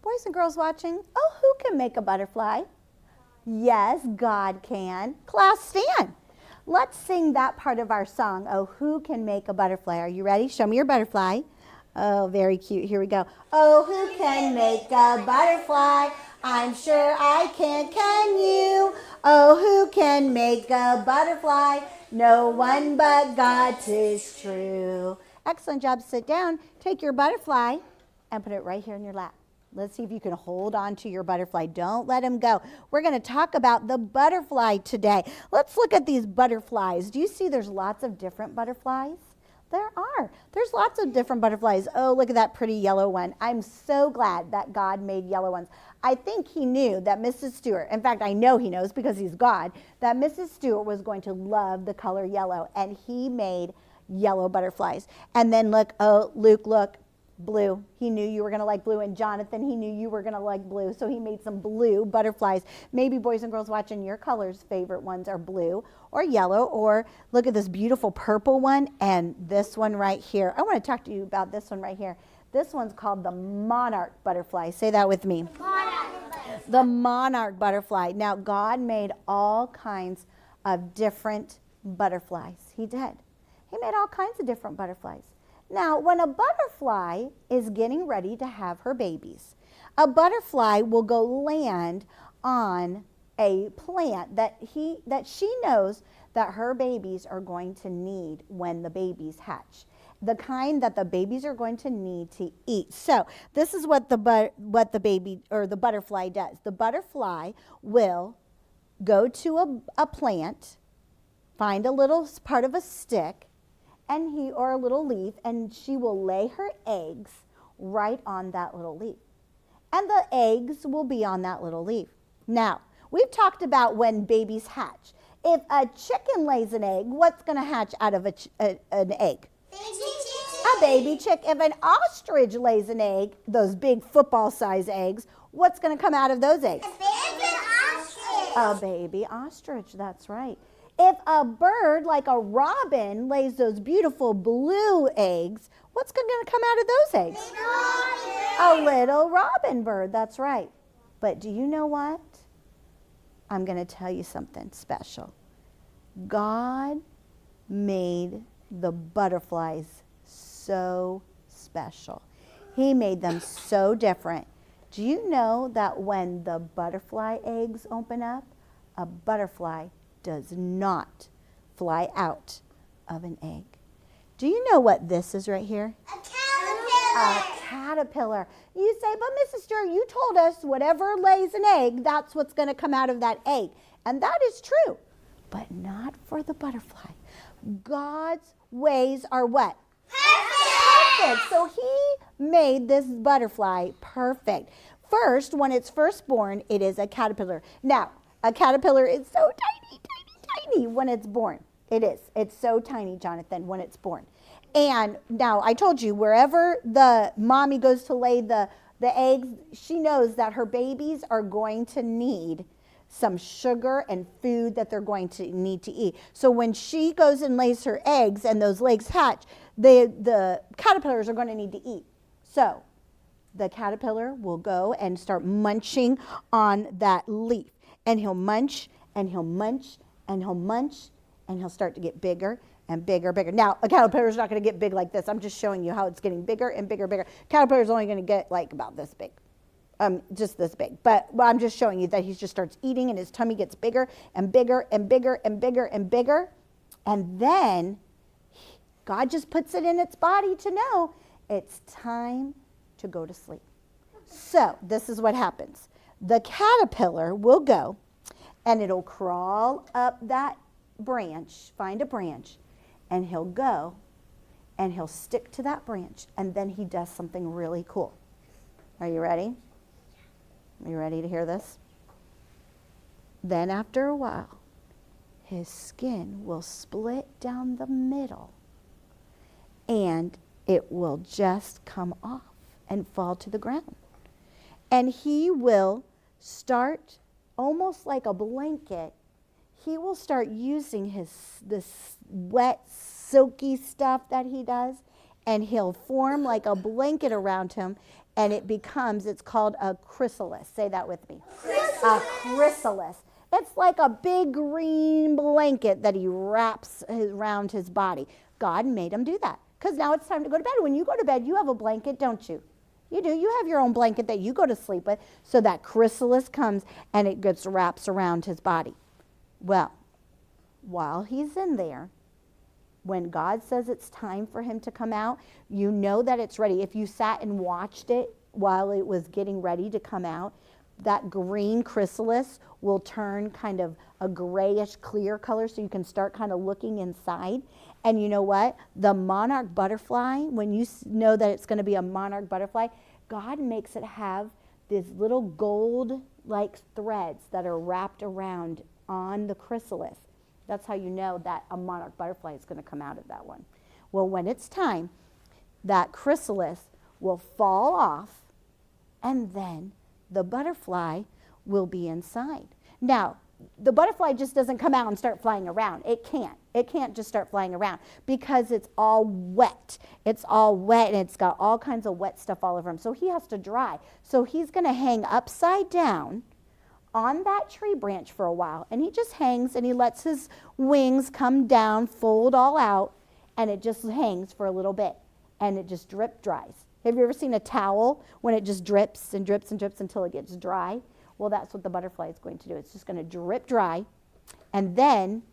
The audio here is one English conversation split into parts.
Boys and girls watching, oh, who can make a butterfly? Yes, God can. Class, stand. Let's sing that part of our song, oh, who can make a butterfly? Are you ready? Show me your butterfly. Oh, very cute. Here we go. Oh, who can make a butterfly? I'm sure I can you? Oh, who can make a butterfly? No one but God, 'tis true. Excellent job. Sit down. Take your butterfly and put it right here in your lap. Let's see if you can hold on to your butterfly. Don't let him go. We're going to talk about the butterfly today. Let's look at these butterflies. Do you see there's lots of different butterflies? There are. There's lots of different butterflies. Oh, look at that pretty yellow one. I'm so glad that God made yellow ones. I think he knew that Mrs. Stewart, in fact, I know he knows because he's God, that Mrs. Stewart was going to love the color yellow, and he made yellow butterflies. And then look, oh, Luke, look, blue. He knew you were going to like blue, and Jonathan, he knew you were going to like blue, so he made some blue butterflies. Maybe boys and girls watching, your colors' favorite ones are blue or yellow, or look at this beautiful purple one and this one right here. I want to talk to you about this one right here. This one's called the monarch butterfly. Say that with me. The monarch butterfly. Now, God made all kinds of different butterflies. He did. He made all kinds of different butterflies. Now, when a butterfly is getting ready to have her babies, a butterfly will go land on a plant that she knows that her babies are going to need when the babies hatch. The kind that the babies are going to need to eat. So this is what the butterfly does. The butterfly will go to a plant, find a little part of a stick, or a little leaf, and she will lay her eggs right on that little leaf. And the eggs will be on that little leaf. Now, we've talked about when babies hatch. If a chicken lays an egg, what's going to hatch out of an egg? A baby chick. If an ostrich lays an egg, those big football-sized eggs, what's going to come out of those eggs? A baby ostrich, that's right. If a bird like a robin lays those beautiful blue eggs, what's going to come out of those eggs? A little robin bird, that's right. But do you know what? I'm going to tell you something special. God made the butterflies so special. He made them so different. Do you know that when the butterfly eggs open up, a butterfly does not fly out of an egg? Do you know what this is right here? A caterpillar. A caterpillar. You say, but Mrs. Stewart, you told us whatever lays an egg, that's what's going to come out of that egg. And that is true, but not for the butterfly. God's ways are what? Perfect. So he made this butterfly perfect. First, when it's first born, it is a caterpillar. Now, a caterpillar is so tiny when it's born. It is. It's so tiny, Jonathan, when it's born. And now I told you, wherever the mommy goes to lay the eggs, she knows that her babies are going to need some sugar and food that they're going to need to eat. So when she goes and lays her eggs and those eggs hatch, the caterpillars are going to need to eat. So the caterpillar will go and start munching on that leaf. And he'll munch, and he'll munch, and he'll munch, and he'll start to get bigger and bigger, bigger. Now, a caterpillar is not going to get big like this. I'm just showing you how it's getting bigger and bigger, bigger. Caterpillar is only going to get like about this big, just this big. But I'm just showing you that he just starts eating, and his tummy gets bigger and bigger and bigger and bigger and bigger. And then God just puts it in its body to know it's time to go to sleep. So this is what happens. The caterpillar will go, and it'll crawl up that branch, find a branch, and he'll go, and he'll stick to that branch, and then he does something really cool. Are you ready? Are you ready to hear this? Then after a while, his skin will split down the middle, and it will just come off and fall to the ground. And he will start, almost like a blanket, he will start using this wet, silky stuff that he does, and he'll form like a blanket around him, and it's called a chrysalis. Say that with me. Chrysalis. A chrysalis. It's like a big green blanket that he wraps around his body. God made him do that because now it's time to go to bed. When you go to bed, you have a blanket, don't you? You do. You have your own blanket that you go to sleep with. So that chrysalis comes and it gets wraps around his body. Well, while he's in there, when God says it's time for him to come out, you know that it's ready. If you sat and watched it while it was getting ready to come out, that green chrysalis will turn kind of a grayish clear color so you can start kind of looking inside. And you know what? The monarch butterfly, when you know that it's going to be a monarch butterfly, God makes it have these little gold-like threads that are wrapped around on the chrysalis. That's how you know that a monarch butterfly is going to come out of that one. Well, when it's time, that chrysalis will fall off, and then the butterfly will be inside. Now, the butterfly just doesn't come out and start flying around. It can't. It can't just start flying around because it's all wet. It's all wet, and it's got all kinds of wet stuff all over him. So he has to dry. So he's going to hang upside down on that tree branch for a while, and he just hangs and he lets his wings come down, fold all out, and it just hangs for a little bit, and it just drip dries. Have you ever seen a towel when it just drips and drips and drips until it gets dry? Well, that's what the butterfly is going to do. It's just going to drip dry, and then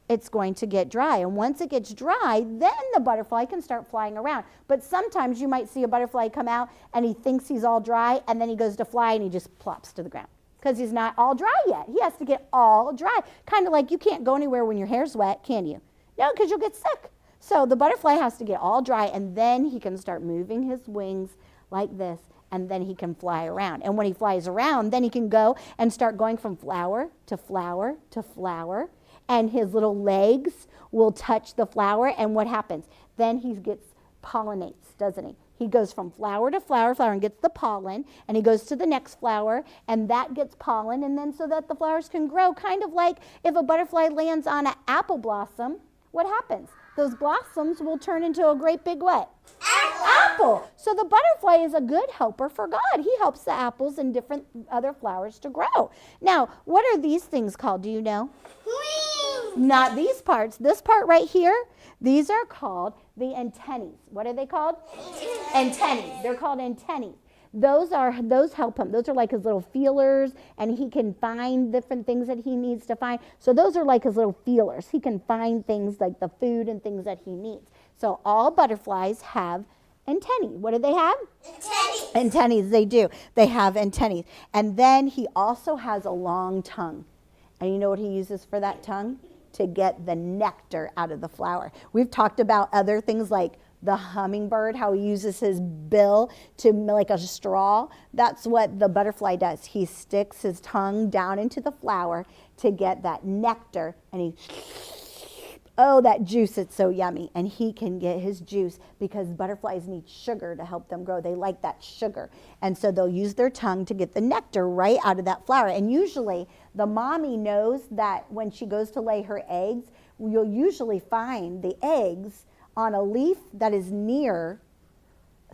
it's going to get dry. And once it gets dry, then the butterfly can start flying around. But sometimes you might see a butterfly come out, and he thinks he's all dry, and then he goes to fly, and he just plops to the ground because he's not all dry yet. He has to get all dry. Kind of like you can't go anywhere when your hair's wet, can you? No, because you'll get sick. So the butterfly has to get all dry, and then he can start moving his wings like this, and then he can fly around. And when he flies around, then he can go and start going from flower to flower to flower, and his little legs will touch the flower, and what happens? Then he gets pollinates, doesn't he? He goes from flower to flower, and gets the pollen, and he goes to the next flower, and that gets pollen, and then so that the flowers can grow, kind of like if a butterfly lands on an apple blossom, what happens? Those blossoms will turn into a great big what? Apple. So the butterfly is a good helper for God. He helps the apples and different other flowers to grow. Now, what are these things called? Do you know? Not these parts. This part right here, these are called the antennae. What are they called? Antennae. They're called antennae. Those help him. Those are like his little feelers, and he can find different things that he needs to find. So those are like his little feelers. He can find things like the food and things that he needs. So all butterflies have antennae. What do they have? Antennae. Antennae, they do. They have antennae. And then he also has a long tongue. And you know what he uses for that tongue? To get the nectar out of the flower. We've talked about other things like the hummingbird, how he uses his bill to like a straw. That's what the butterfly does. He sticks his tongue down into the flower to get that nectar, and that juice, it's so yummy. And he can get his juice because butterflies need sugar to help them grow. They like that sugar. And so they'll use their tongue to get the nectar right out of that flower. And usually the mommy knows that when she goes to lay her eggs, you'll usually find the eggs on a leaf that is near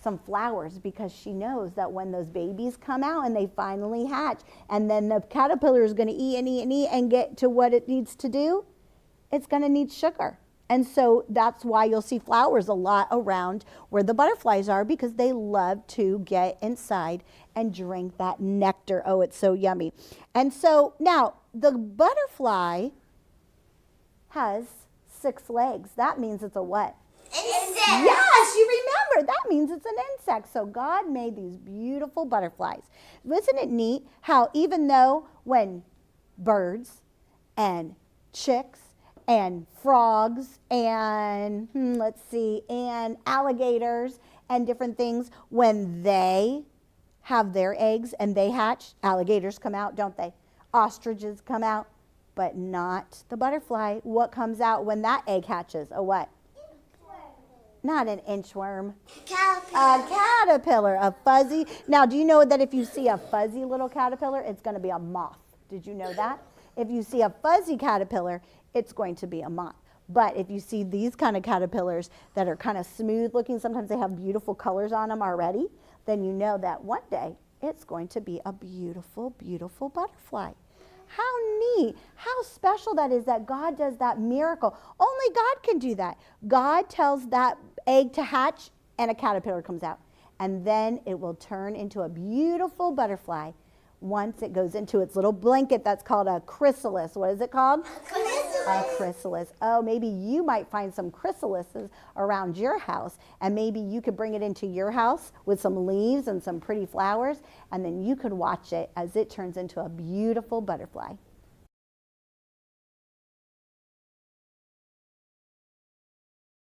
some flowers, because she knows that when those babies come out and they finally hatch, and then the caterpillar is going to eat and eat and eat and get to what it needs to do, it's going to need sugar. And so that's why you'll see flowers a lot around where the butterflies are, because they love to get inside and drink that nectar. Oh, it's so yummy. And so now the butterfly has 6 legs. That means it's a what? Insect. Yes, you remember. That means it's an insect. So God made these beautiful butterflies. Isn't it neat how even though when birds and chicks and frogs and and alligators and different things, when they have their eggs and they hatch, alligators come out, don't they? Ostriches come out, but not the butterfly. What comes out when that egg hatches? A what? Not an inchworm. A caterpillar, a fuzzy. Now, do you know that if you see a fuzzy little caterpillar, it's going to be a moth? Did you know that? If you see a fuzzy caterpillar, it's going to be a moth. But if you see these kind of caterpillars that are kind of smooth looking, sometimes they have beautiful colors on them already, then you know that one day it's going to be a beautiful, beautiful butterfly. How neat, how special that is that God does that miracle. Only God can do that. God tells that egg to hatch and a caterpillar comes out. And then it will turn into a beautiful butterfly once it goes into its little blanket that's called a chrysalis. What is it called? A chrysalis. Oh, maybe you might find some chrysalises around your house, and maybe you could bring it into your house with some leaves and some pretty flowers, and then you could watch it as it turns into a beautiful butterfly.